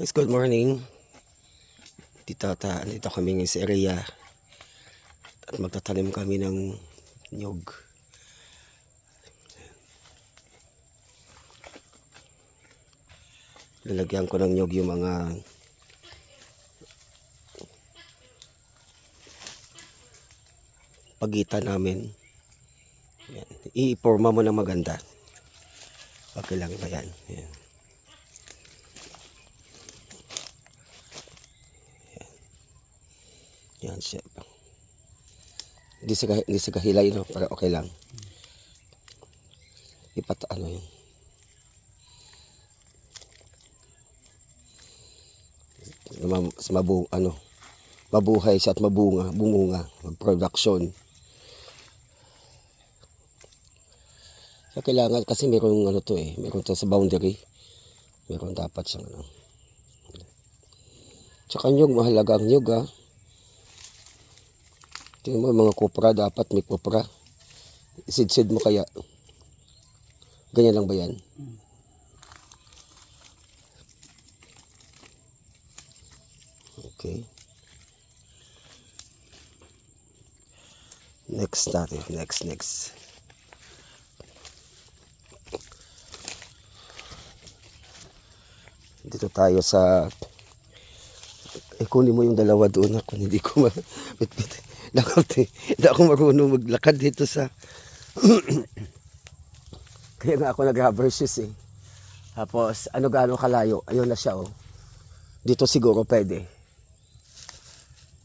Guys, good morning. Dito kami ngayon sa area at magtatanim kami ng nyog. Lalagyan ko ng nyog yung mga pagitan namin. Yan. I-forma mo ng maganda. Okay lang ba yan? Yan. Yan siya. Hindi siya kahilay, no? Para okay lang. Ano yun. Mabuhay siya at bumunga, mag-production. So, kailangan kasi meron meron to sa boundary. Meron dapat siyang Tsaka nyug, mahalaga ang nyug, ha. Tingnan mo, mga kopra, dapat may kopra. Isid-sid mo kaya. Ganyan lang ba yan? Okay. Next natin. Next. Dito tayo sa... kunin mo yung dalawa doon. Ako hindi ko hindi ako marunong maglakad dito sa... Kaya nga ako nag-rubber shoes, eh. Tapos, gaano kalayo? Ayun na siya, oh. Dito siguro pwede.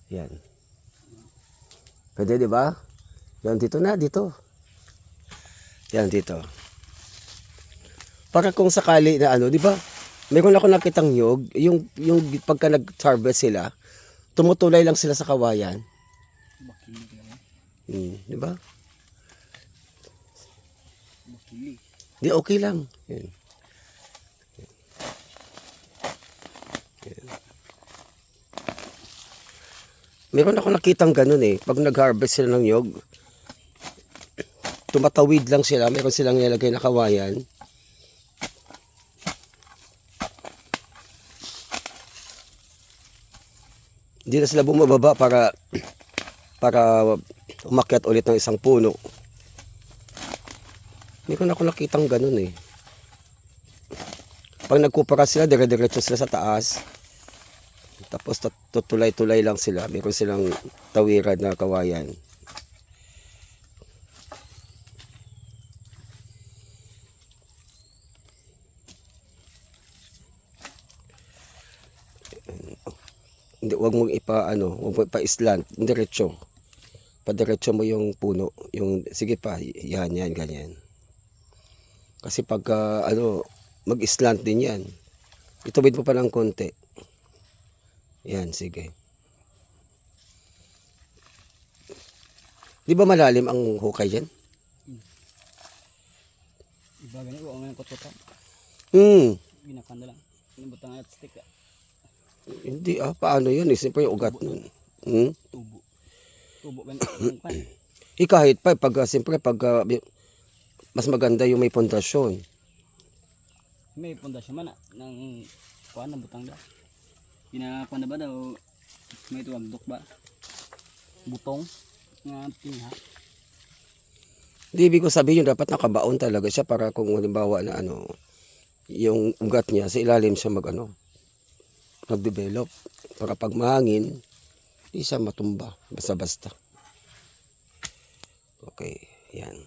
Yan. Pwede, di ba? Yan, dito na, dito. Yan, dito. Para kung sakali na di ba? Meron ako nakitang nyog, yung pagka nag-harvest sila, tumutulay lang sila sa kawayan. Di ba? Di, okay lang. Yan. Meron ako nakitang ganun, eh. Pag nag-harvest sila ng nyog, tumatawid lang sila. Meron silang nilagay na kawayan. Hindi na sila bumababa para umakyat ulit ng isang puno. Meron ako nakitang ganun, eh. Pag nagkupara sila, dire-diretso sila sa taas. Tapos tutulay-tulay lang sila. Meron silang tawiran na kawayan. Hindi, wag mong wag mo ipa-islant, diretso. Padiretso mo yung puno, sige pa, yan, ganyan. Kasi pag mag-islant din yan. Itubid mo pa ng konti. Yan, sige. Di ba malalim ang hukay dyan? Iba ganyan ko, ang kototan. Binakanda lang. Pinabutang at stick, Hindi, paano yun? Siyempre yung ugat nun. Tubo ganyan. Kahit pa, siyempre, mas maganda yung may pundasyon. May pundasyon man ng kuan na butang da. Pinakuan na ba daw may tuwagdok ba? Butong nga pinha. Hindi, ibig ko sabihin yun, dapat nakabaon talaga siya para kung halimbawa na yung ugat niya, sa ilalim siya nag-develop. Para pag mahangin, hindi siya matumba. Basta-basta. Okay, yan.